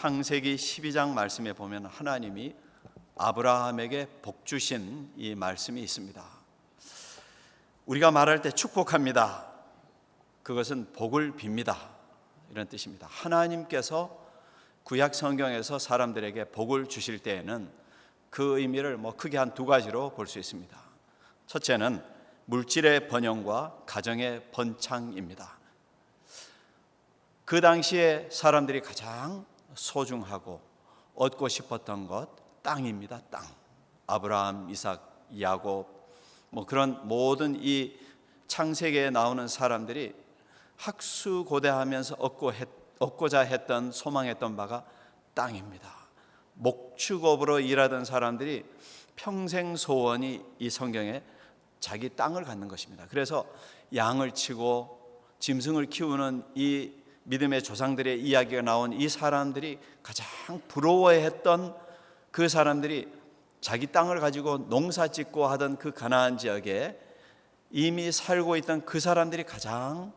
창세기 12장 말씀에 보면 하나님이 아브라함에게 복 주신 이 말씀이 있습니다. 우리가 말할 때 축복합니다. 그것은 복을 빕니다. 이런 뜻입니다. 하나님께서 구약 성경에서 사람들에게 복을 주실 때에는 그 의미를 크게 한 두 가지로 볼 수 있습니다. 첫째는 물질의 번영과 가정의 번창입니다. 그 당시에 사람들이 가장 소중하고 얻고 싶었던 것, 땅입니다. 땅. 아브라함, 이삭, 야곱, 그런 모든 이 창세기에 나오는 사람들이 학수고대하면서 얻고자 했던, 소망했던 바가 땅입니다. 목축업으로 일하던 사람들이 평생 소원이 이 성경에 자기 땅을 갖는 것입니다. 그래서 양을 치고 짐승을 키우는 이 믿음의 조상들의 이야기가 나온 이 사람들이 가장 부러워했던 그 사람들이 자기 땅을 가지고 농사 짓고 하던 그 가나안 지역에 이미 살고 있던 그 사람들이 가장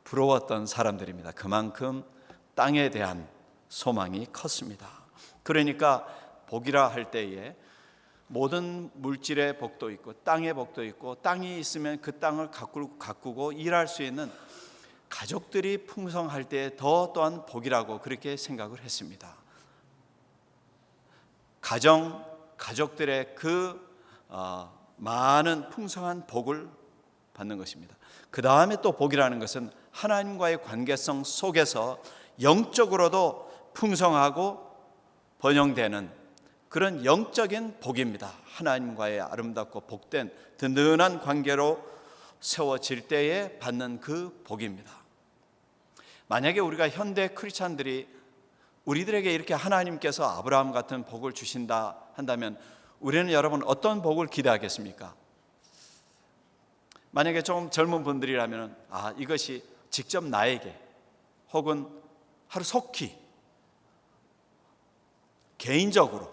부러웠던 사람들입니다. 그만큼 땅에 대한 소망이 컸습니다. 그러니까 복이라 할 때에 모든 물질의 복도 있고 땅의 복도 있고, 땅이 있으면 그 땅을 가꾸고 일할 수 있는 가족들이 풍성할 때 또한 복이라고 그렇게 생각을 했습니다. 가족들의 그 많은 풍성한 복을 받는 것입니다. 그 다음에 또 복이라는 것은 하나님과의 관계성 속에서 영적으로도 풍성하고 번영되는 그런 영적인 복입니다. 하나님과의 아름답고 복된 든든한 관계로 세워질 때에 받는 그 복입니다. 만약에 우리가 현대 크리스찬들이 우리들에게 이렇게 하나님께서 아브라함 같은 복을 주신다 한다면 우리는 여러분 어떤 복을 기대하겠습니까? 만약에 좀 젊은 분들이라면 이것이 직접 나에게 혹은 하루 속히 개인적으로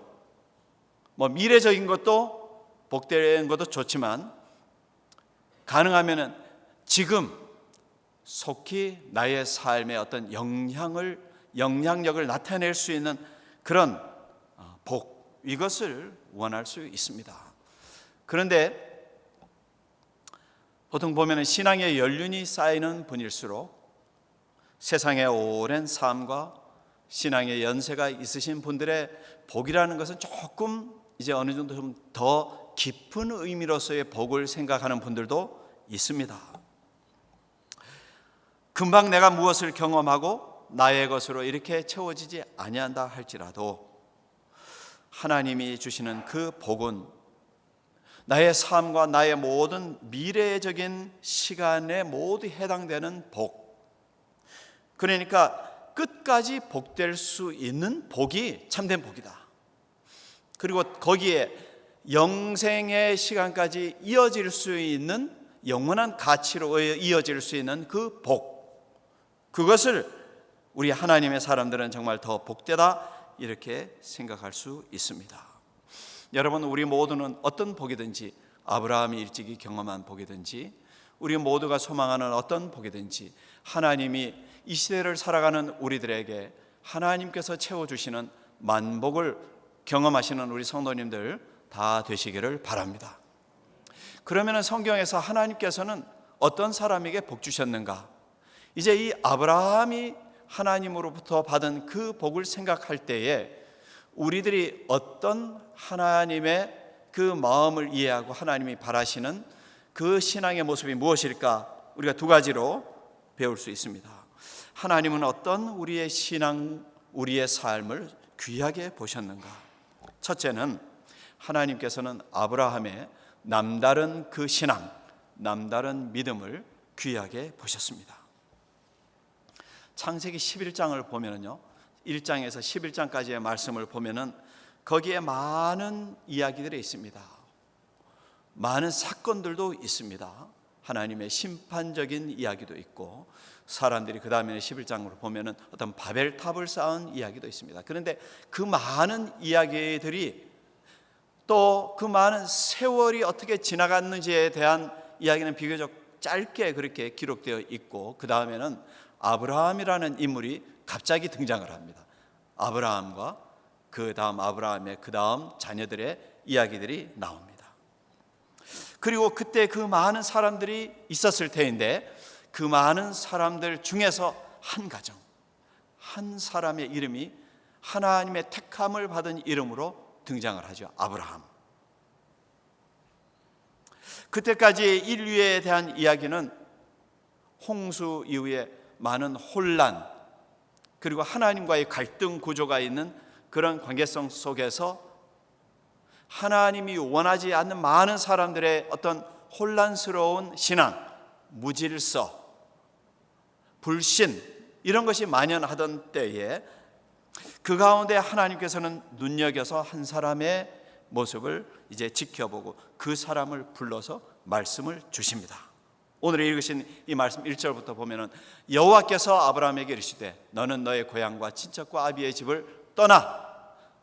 미래적인 것도 복되는 것도 좋지만 가능하면 지금 속히 나의 삶에 어떤 영향력을 나타낼 수 있는 그런 복, 이것을 원할 수 있습니다. 그런데 보통 보면 신앙의 연륜이 쌓이는 분일수록 세상의 오랜 삶과 신앙의 연세가 있으신 분들의 복이라는 것은 조금 이제 어느 정도 좀 더 깊은 의미로서의 복을 생각하는 분들도 있습니다. 금방 내가 무엇을 경험하고 나의 것으로 이렇게 채워지지 아니한다 할지라도 하나님이 주시는 그 복은 나의 삶과 나의 모든 미래적인 시간에 모두 해당되는 복, 그러니까 끝까지 복될 수 있는 복이 참된 복이다. 그리고 거기에 영생의 시간까지 이어질 수 있는 영원한 가치로 이어질 수 있는 그 복, 그것을 우리 하나님의 사람들은 정말 더 복되다 이렇게 생각할 수 있습니다. 여러분, 우리 모두는 어떤 복이든지, 아브라함이 일찍이 경험한 복이든지, 우리 모두가 소망하는 어떤 복이든지 하나님이 이 시대를 살아가는 우리들에게 하나님께서 채워주시는 만복을 경험하시는 우리 성도님들 다 되시기를 바랍니다. 그러면 성경에서 하나님께서는 어떤 사람에게 복 주셨는가? 이제 이 아브라함이 하나님으로부터 받은 그 복을 생각할 때에 우리들이 어떤 하나님의 그 마음을 이해하고 하나님이 바라시는 그 신앙의 모습이 무엇일까? 우리가 두 가지로 배울 수 있습니다. 하나님은 어떤 우리의 신앙, 우리의 삶을 귀하게 보셨는가? 첫째는 하나님께서는 아브라함의 남다른 그 신앙, 남다른 믿음을 귀하게 보셨습니다. 창세기 11장을 보면은요, 1장에서 11장까지의 말씀을 보면은 거기에 많은 이야기들이 있습니다. 많은 사건들도 있습니다. 하나님의 심판적인 이야기도 있고, 사람들이 그 다음에 11장으로 보면은 어떤 바벨탑을 쌓은 이야기도 있습니다. 그런데 그 많은 이야기들이 또 그 많은 세월이 어떻게 지나갔는지에 대한 이야기는 비교적 짧게 그렇게 기록되어 있고, 그 다음에는 아브라함이라는 인물이 갑자기 등장을 합니다. 아브라함과 그 다음 아브라함의 그 다음 자녀들의 이야기들이 나옵니다. 그리고 그때 그 많은 사람들이 있었을 터인데 그 많은 사람들 중에서 한 가정, 한 사람의 이름이 하나님의 택함을 받은 이름으로 등장을 하죠. 아브라함. 그때까지 인류에 대한 이야기는 홍수 이후에 많은 혼란, 그리고 하나님과의 갈등 구조가 있는 그런 관계성 속에서 하나님이 원하지 않는 많은 사람들의 어떤 혼란스러운 신앙, 무질서, 불신, 이런 것이 만연하던 때에 그 가운데 하나님께서는 눈여겨서 한 사람의 모습을 이제 지켜보고 그 사람을 불러서 말씀을 주십니다. 오늘 읽으신 이 말씀 1절부터 보면은 여호와께서 아브라함에게 이르시되 너는 너의 고향과 친척과 아비의 집을 떠나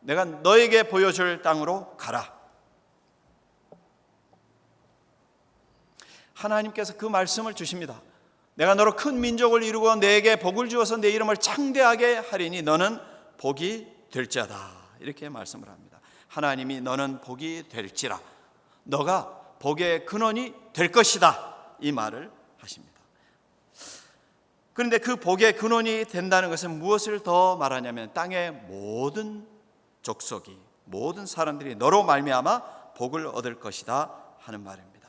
내가 너에게 보여줄 땅으로 가라. 하나님께서 그 말씀을 주십니다. 내가 너로 큰 민족을 이루고 너에게 복을 주어서 내 이름을 창대하게 하리니 너는 복이 될지어다. 이렇게 말씀을 합니다. 하나님이 너는 복이 될지라, 너가 복의 근원이 될 것이다, 이 말을 하십니다. 그런데 그 복의 근원이 된다는 것은 무엇을 더 말하냐면 땅의 모든 족속이, 모든 사람들이 너로 말미암아 복을 얻을 것이다 하는 말입니다.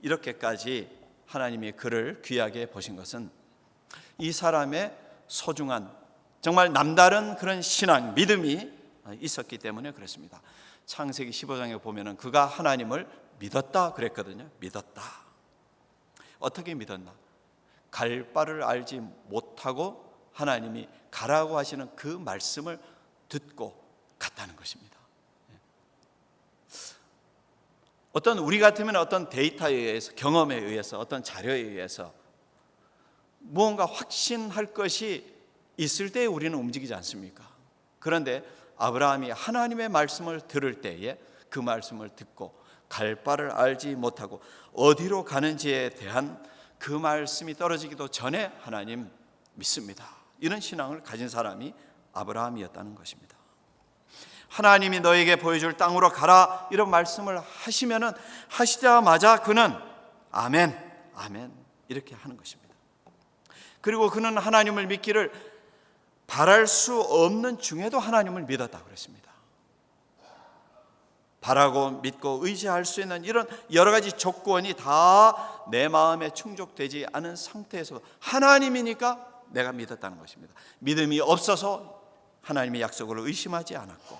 이렇게까지 하나님이 그를 귀하게 보신 것은 이 사람의 소중한, 정말 남다른 그런 신앙, 믿음이 있었기 때문에 그렇습니다. 창세기 15장에 보면은 그가 하나님을 믿었다 그랬거든요. 믿었다. 어떻게 믿었나? 갈 바를 알지 못하고 하나님이 가라고 하시는 그 말씀을 듣고 갔다는 것입니다. 어떤 우리 같으면 어떤 데이터에 의해서, 경험에 의해서, 어떤 자료에 의해서 무언가 확신할 것이 있을 때 우리는 움직이지 않습니까? 그런데 아브라함이 하나님의 말씀을 들을 때에 그 말씀을 듣고 갈 바를 알지 못하고 어디로 가는지에 대한 그 말씀이 떨어지기도 전에 하나님 믿습니다, 이런 신앙을 가진 사람이 아브라함이었다는 것입니다. 하나님이 너에게 보여줄 땅으로 가라, 이런 말씀을 하시면은 하시자마자 그는 아멘, 아멘 이렇게 하는 것입니다. 그리고 그는 하나님을 믿기를 바랄 수 없는 중에도 하나님을 믿었다고 그랬습니다. 바라고 믿고 의지할 수 있는 이런 여러 가지 조건이 다 내 마음에 충족되지 않은 상태에서 하나님이니까 내가 믿었다는 것입니다. 믿음이 없어서 하나님의 약속을 의심하지 않았고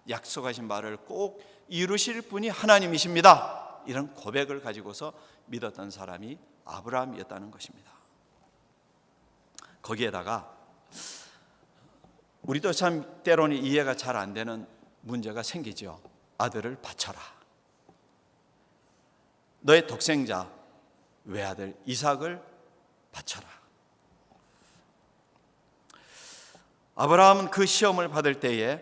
약속하신 말을 꼭 이루실 분이 하나님이십니다, 이런 고백을 가지고서 믿었던 사람이 아브라함이었다는 것입니다. 거기에다가 우리도 참 때로는 이해가 잘 안 되는 문제가 생기죠. 아들을 바쳐라. 너의 독생자 외아들 이삭을 바쳐라. 아브라함은 그 시험을 받을 때에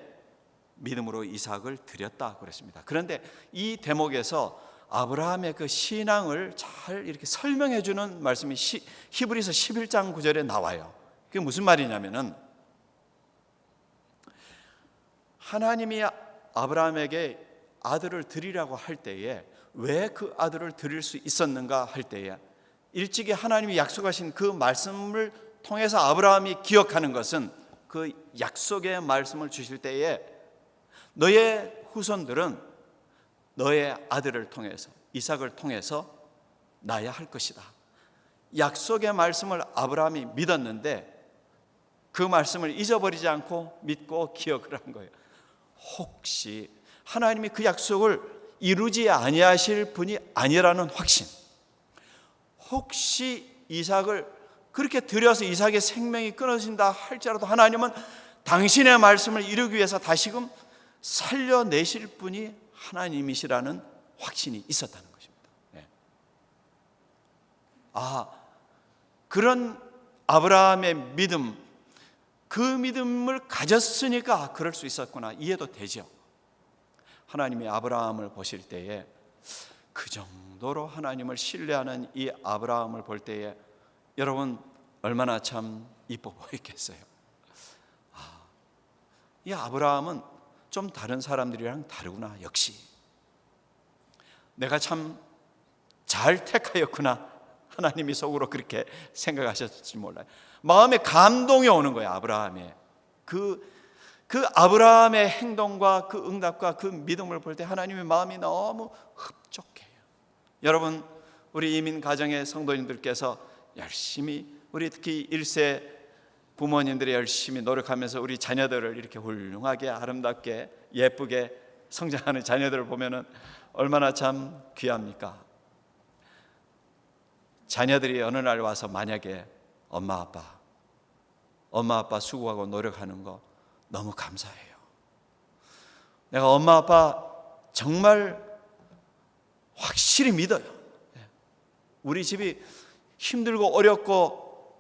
믿음으로 이삭을 드렸다 그랬습니다. 그런데 이 대목에서 아브라함의 그 신앙을 잘 이렇게 설명해 주는 말씀이 히브리서 11장 9절에 나와요. 그게 무슨 말이냐면은 하나님이 아브라함에게 아들을 드리라고 할 때에 왜 그 아들을 드릴 수 있었는가 할 때에 일찍이 하나님이 약속하신 그 말씀을 통해서 아브라함이 기억하는 것은 그 약속의 말씀을 주실 때에 너의 후손들은 너의 아들을 통해서, 이삭을 통해서 나야 할 것이다. 약속의 말씀을 아브라함이 믿었는데 그 말씀을 잊어버리지 않고 믿고 기억을 한 거예요. 혹시 하나님이 그 약속을 이루지 아니하실 분이 아니라는 확신, 혹시 이삭을 그렇게 드려서 이삭의 생명이 끊어진다 할지라도 하나님은 당신의 말씀을 이루기 위해서 다시금 살려내실 분이 하나님이시라는 확신이 있었다는 것입니다. 그런 아브라함의 믿음, 그 믿음을 가졌으니까 그럴 수 있었구나, 이해도 되죠. 하나님이 아브라함을 보실 때에 그 정도로 하나님을 신뢰하는 이 아브라함을 볼 때에 여러분 얼마나 참 이뻐 보이겠어요. 이 아브라함은 좀 다른 사람들이랑 다르구나. 역시 내가 참 잘 택하였구나. 하나님이 속으로 그렇게 생각하셨을지 몰라요. 마음에 감동이 오는 거예요. 아브라함의 그 아브라함의 행동과 그 응답과 그 믿음을 볼 때 하나님의 마음이 너무 흡족해요. 여러분, 우리 이민 가정의 성도님들께서 열심히, 우리 특히 1세 부모님들이 열심히 노력하면서 우리 자녀들을 이렇게 훌륭하게 아름답게 예쁘게 성장하는 자녀들을 보면은 얼마나 참 귀합니까? 자녀들이 어느 날 와서 만약에 엄마 아빠 수고하고 노력하는 거 너무 감사해요. 내가 엄마 아빠 정말 확실히 믿어요. 우리 집이 힘들고 어렵고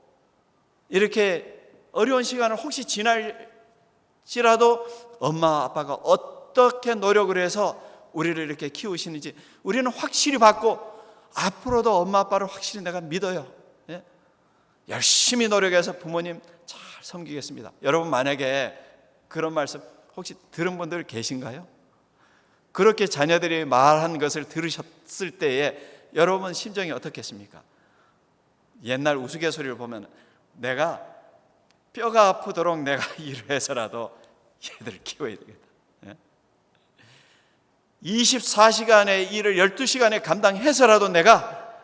이렇게 어려운 시간을 혹시 지날지라도 엄마 아빠가 어떻게 노력을 해서 우리를 이렇게 키우시는지 우리는 확실히 받고, 앞으로도 엄마 아빠를 확실히 내가 믿어요. 열심히 노력해서 부모님 잘 섬기겠습니다. 여러분, 만약에 그런 말씀 혹시 들은 분들 계신가요? 그렇게 자녀들이 말한 것을 들으셨을 때에 여러분 심정이 어떻겠습니까? 옛날 우스갯소리를 보면 내가 뼈가 아프도록 내가 일을 해서라도 얘들을 키워야 되겠다. 24시간의 일을 12시간에 감당해서라도 내가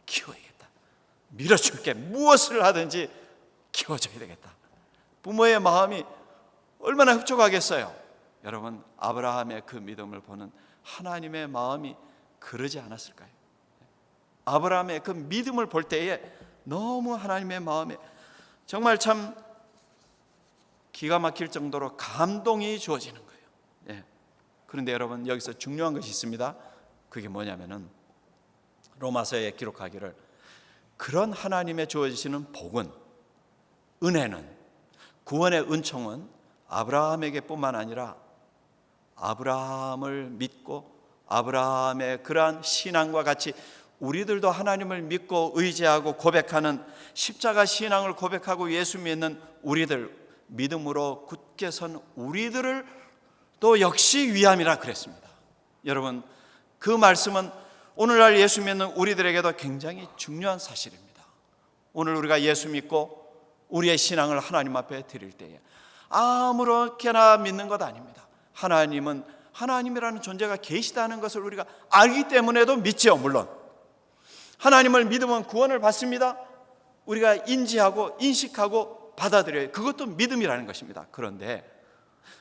키워야겠다. 밀어줄게. 무엇을 하든지 키워줘야 되겠다. 부모의 마음이 얼마나 흡족하겠어요. 여러분, 아브라함의 그 믿음을 보는 하나님의 마음이 그러지 않았을까요? 아브라함의 그 믿음을 볼 때에 너무 하나님의 마음에 정말 참 기가 막힐 정도로 감동이 주어지는 거예요. 그런데 여러분, 여기서 중요한 것이 있습니다. 그게 뭐냐면은 로마서에 기록하기를 그런 하나님의 주어지시는 복은, 은혜는, 구원의 은총은 아브라함에게 뿐만 아니라 아브라함을 믿고 아브라함의 그러한 신앙과 같이 우리들도 하나님을 믿고 의지하고 고백하는 십자가 신앙을 고백하고 예수 믿는 우리들, 믿음으로 굳게 선 우리들을 또 역시 위함이라 그랬습니다. 여러분, 그 말씀은 오늘날 예수 믿는 우리들에게도 굉장히 중요한 사실입니다. 오늘 우리가 예수 믿고 우리의 신앙을 하나님 앞에 드릴 때에 아무렇게나 믿는 것 아닙니다. 하나님은 하나님이라는 존재가 계시다는 것을 우리가 알기 때문에도 믿죠. 물론 하나님을 믿으면 구원을 받습니다. 우리가 인지하고 인식하고 받아들여요. 그것도 믿음이라는 것입니다. 그런데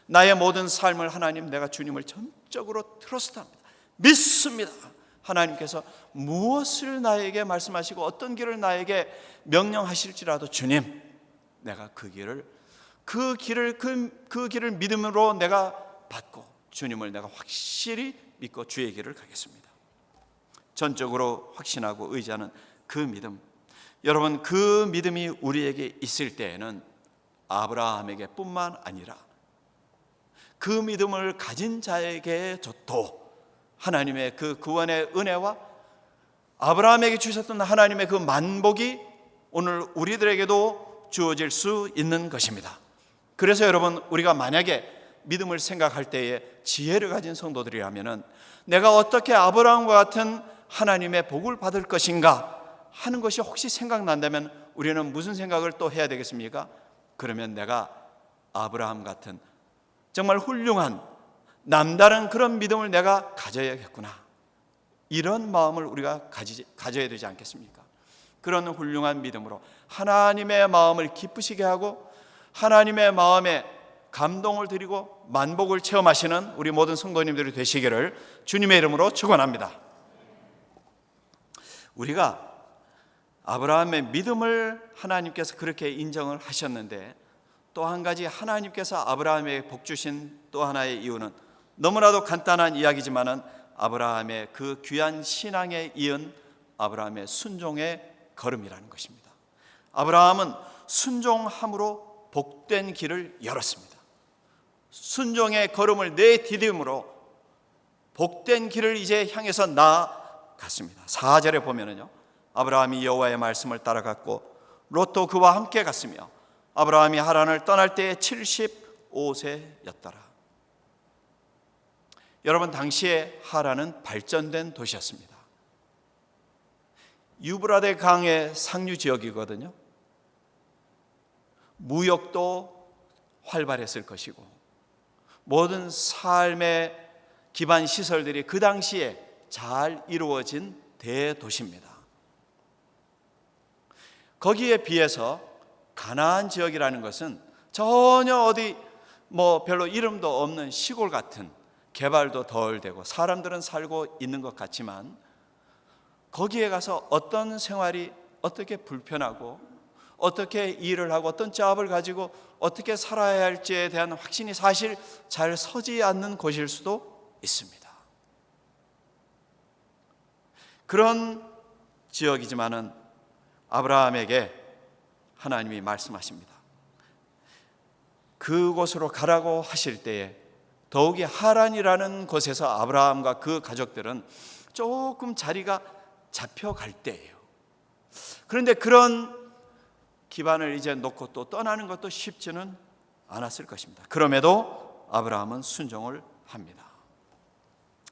나의 모든 삶을 하나님, 내가 주님을 전적으로 트러스트합니다. 믿습니다. 하나님께서 무엇을 나에게 말씀하시고 어떤 길을 나에게 명령하실지라도 주님, 내가 그 길을 믿음으로 내가 받고 주님을 내가 확실히 믿고 주의 길을 가겠습니다. 전적으로 확신하고 의지하는 그 믿음, 여러분, 그 믿음이 우리에게 있을 때에는 아브라함에게 뿐만 아니라 그 믿음을 가진 자에게도 하나님의 그 구원의 은혜와 아브라함에게 주셨던 하나님의 그 만복이 오늘 우리들에게도 주어질 수 있는 것입니다. 그래서 여러분, 우리가 만약에 믿음을 생각할 때에 지혜를 가진 성도들이라면 내가 어떻게 아브라함과 같은 하나님의 복을 받을 것인가 하는 것이 혹시 생각난다면 우리는 무슨 생각을 또 해야 되겠습니까? 그러면 내가 아브라함 같은 정말 훌륭한 남다른 그런 믿음을 내가 가져야겠구나, 이런 마음을 우리가 가져야 되지 않겠습니까? 그런 훌륭한 믿음으로 하나님의 마음을 기쁘시게 하고 하나님의 마음에 감동을 드리고 만복을 체험하시는 우리 모든 성도님들이 되시기를 주님의 이름으로 축원합니다. 우리가 아브라함의 믿음을 하나님께서 그렇게 인정을 하셨는데, 또 한 가지 하나님께서 아브라함에게 복 주신 또 하나의 이유는 너무나도 간단한 이야기지만은 아브라함의 그 귀한 신앙에 이은 아브라함의 순종의 걸음이라는 것입니다. 아브라함은 순종함으로 복된 길을 열었습니다. 순종의 걸음을 내디딤으로 복된 길을 이제 향해서 나아갔습니다. 4절에 보면은요, 아브라함이 여호와의 말씀을 따라갔고 롯도 그와 함께 갔으며 아브라함이 하란을 떠날 때에 5세였더라. 여러분, 당시에 하란은 발전된 도시였습니다. 유브라데 강의 상류 지역이거든요. 무역도 활발했을 것이고 모든 삶의 기반 시설들이 그 당시에 잘 이루어진 대도시입니다. 거기에 비해서 가나안 지역이라는 것은 전혀 어디 별로 이름도 없는 시골 같은, 개발도 덜 되고 사람들은 살고 있는 것 같지만 거기에 가서 어떤 생활이 어떻게 불편하고 어떻게 일을 하고 어떤 잡을 가지고 어떻게 살아야 할지에 대한 확신이 사실 잘 서지 않는 곳일 수도 있습니다. 그런 지역이지만은 아브라함에게 하나님이 말씀하십니다. 그곳으로 가라고 하실 때에 더욱이 하란이라는 곳에서 아브라함과 그 가족들은 조금 자리가 잡혀갈 때예요. 그런데 그런 기반을 이제 놓고 또 떠나는 것도 쉽지는 않았을 것입니다. 그럼에도 아브라함은 순종을 합니다.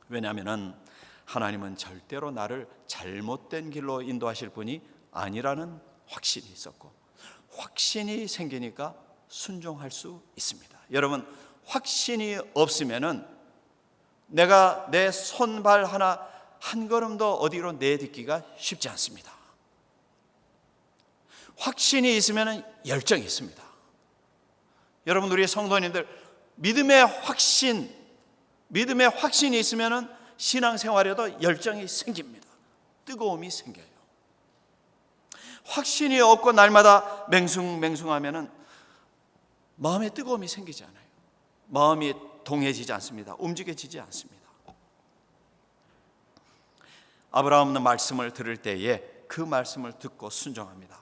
왜냐하면 하나님은 절대로 나를 잘못된 길로 인도하실 분이 아니라는 확신이 있었고, 확신이 생기니까 순종할 수 있습니다. 여러분, 확신이 없으면은 내가 내 손발 하나 한 걸음도 어디로 내딛기가 쉽지 않습니다. 확신이 있으면 열정이 있습니다. 여러분, 우리 성도님들, 믿음의 확신이 있으면 신앙생활에도 열정이 생깁니다. 뜨거움이 생겨요. 확신이 없고 날마다 맹숭맹숭하면 마음에 뜨거움이 생기지 않아요. 마음이 동해지지 않습니다. 움직여지지 않습니다. 아브라함은 말씀을 들을 때에 그 말씀을 듣고 순종합니다.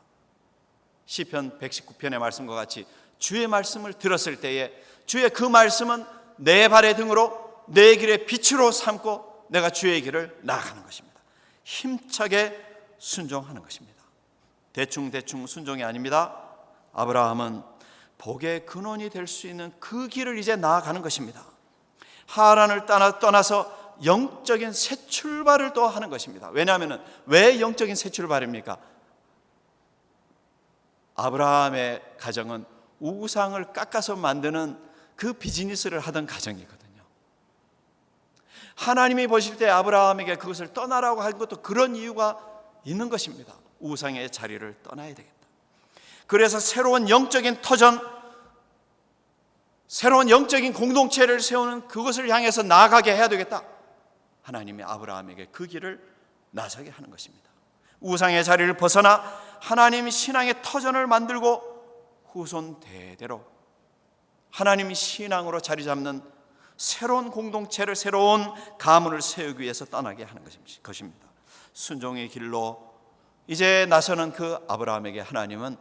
시편 119편의 말씀과 같이 주의 말씀을 들었을 때에 주의 그 말씀은 내 발의 등으로 내 길의 빛으로 삼고 내가 주의 길을 나아가는 것입니다. 힘차게 순종하는 것입니다. 대충 순종이 아닙니다. 아브라함은 복의 근원이 될 수 있는 그 길을 이제 나아가는 것입니다. 하란을 떠나서 영적인 새 출발을 또 하는 것입니다. 왜냐하면 왜 영적인 새 출발입니까? 아브라함의 가정은 우상을 깎아서 만드는 그 비즈니스를 하던 가정이거든요. 하나님이 보실 때 아브라함에게 그것을 떠나라고 한 것도 그런 이유가 있는 것입니다. 우상의 자리를 떠나야 되겠다. 그래서 새로운 영적인 터전, 새로운 영적인 공동체를 세우는 그것을 향해서 나아가게 해야 되겠다. 하나님이 아브라함에게 그 길을 나서게 하는 것입니다. 우상의 자리를 벗어나 하나님 신앙의 터전을 만들고 후손 대대로 하나님 신앙으로 자리 잡는 새로운 공동체를, 새로운 가문을 세우기 위해서 떠나게 하는 것입니다. 순종의 길로 이제 나서는 그 아브라함에게 하나님은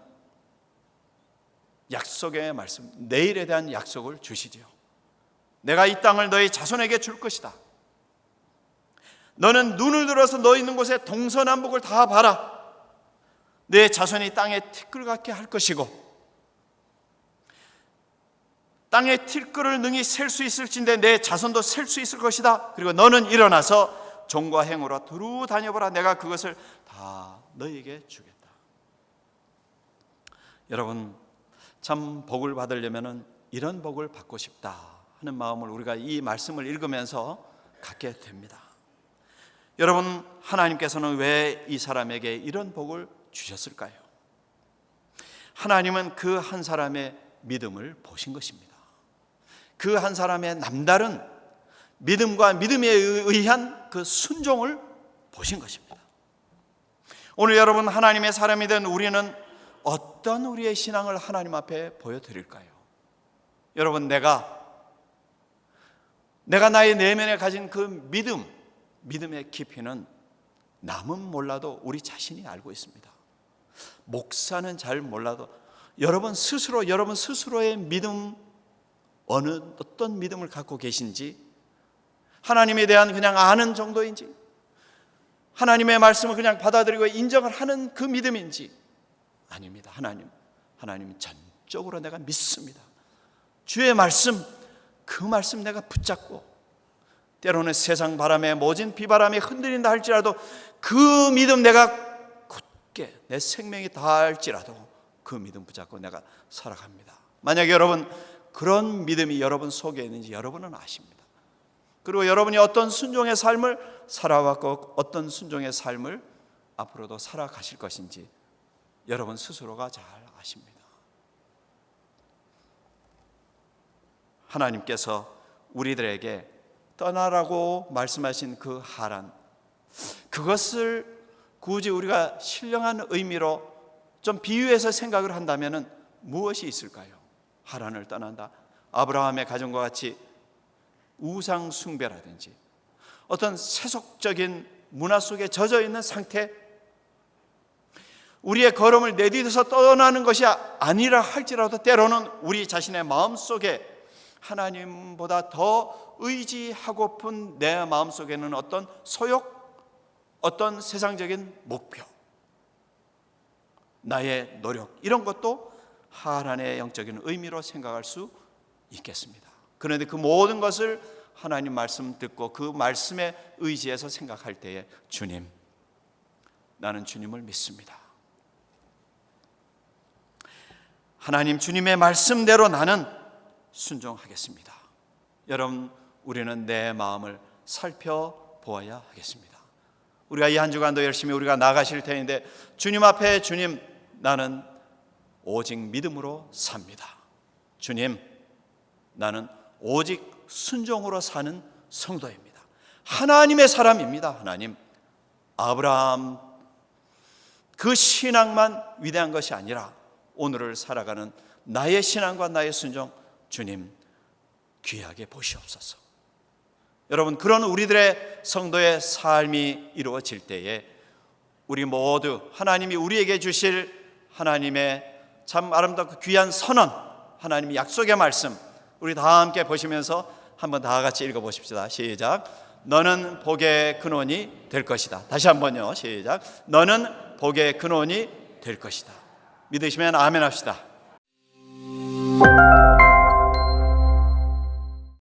약속의 말씀, 내일에 대한 약속을 주시지요. 내가 이 땅을 너희 자손에게 줄 것이다. 너는 눈을 들어서 너 있는 곳에 동서남북을 다 봐라. 내 자손이 땅에 티끌 같게 할 것이고 땅의 티끌을 능히 셀 수 있을진데 내 자손도 셀 수 있을 것이다. 그리고 너는 일어나서 종과 행으로 두루 다녀보라. 내가 그것을 다 너희에게 주겠다. 여러분, 참 복을 받으려면 이런 복을 받고 싶다 하는 마음을 우리가 이 말씀을 읽으면서 갖게 됩니다. 여러분, 하나님께서는 왜 이 사람에게 이런 복을 주셨을까요? 하나님은 그 한 사람의 믿음을 보신 것입니다. 그 한 사람의 남다른 믿음과 믿음에 의한 그 순종을 보신 것입니다. 오늘 여러분, 하나님의 사람이 된 우리는 어떤 우리의 신앙을 하나님 앞에 보여드릴까요? 여러분, 내가 나의 내면에 가진 그 믿음의 깊이는 남은 몰라도 우리 자신이 알고 있습니다. 목사는 잘 몰라도 여러분 스스로의 믿음, 어떤 믿음을 갖고 계신지, 하나님에 대한 그냥 아는 정도인지, 하나님의 말씀을 그냥 받아들이고 인정을 하는 그 믿음인지, 아닙니다. 하나님 전적으로 내가 믿습니다. 주의 말씀, 그 말씀 내가 붙잡고 때로는 세상 바람에 모진 비바람에 흔들린다 할지라도 그 믿음 내가 굳게 내 생명이 다할지라도 그 믿음 붙잡고 내가 살아갑니다. 만약에 여러분 그런 믿음이 여러분 속에 있는지 여러분은 아십니다. 그리고 여러분이 어떤 순종의 삶을 살아왔고 어떤 순종의 삶을 앞으로도 살아가실 것인지 여러분 스스로가 잘 아십니다. 하나님께서 우리들에게 떠나라고 말씀하신 그 하란, 그것을 굳이 우리가 신령한 의미로 좀 비유해서 생각을 한다면 무엇이 있을까요? 하란을 떠난다, 아브라함의 가정과 같이 우상 숭배라든지 어떤 세속적인 문화 속에 젖어 있는 상태, 우리의 걸음을 내디뎌서 떠나는 것이 아니라 할지라도 때로는 우리 자신의 마음속에 하나님보다 더 의지하고픈 내 마음속에는 어떤 소욕, 어떤 세상적인 목표, 나의 노력, 이런 것도 하란의 영적인 의미로 생각할 수 있겠습니다. 그런데 그 모든 것을 하나님 말씀 듣고 그 말씀에 의지해서 생각할 때에 주님, 나는 주님을 믿습니다. 하나님 주님의 말씀대로 나는 순종하겠습니다. 여러분, 우리는 내 마음을 살펴보아야 하겠습니다. 우리가 이 한 주간도 열심히 우리가 나가실 테인데 주님 앞에 주님, 나는 오직 믿음으로 삽니다. 주님, 나는 오직 순종으로 사는 성도입니다. 하나님의 사람입니다. 하나님, 아브라함 그 신앙만 위대한 것이 아니라 오늘을 살아가는 나의 신앙과 나의 순종, 주님 귀하게 보시옵소서. 여러분, 그런 우리들의 성도의 삶이 이루어질 때에 우리 모두 하나님이 우리에게 주실 하나님의 참 아름답고 귀한 선언, 하나님의 약속의 말씀, 우리 다 함께 보시면서 한번 다 같이 읽어보십시다. 시작. 너는 복의 근원이 될 것이다. 다시 한번요. 시작. 너는 복의 근원이 될 것이다. 믿으시면 아멘 합시다.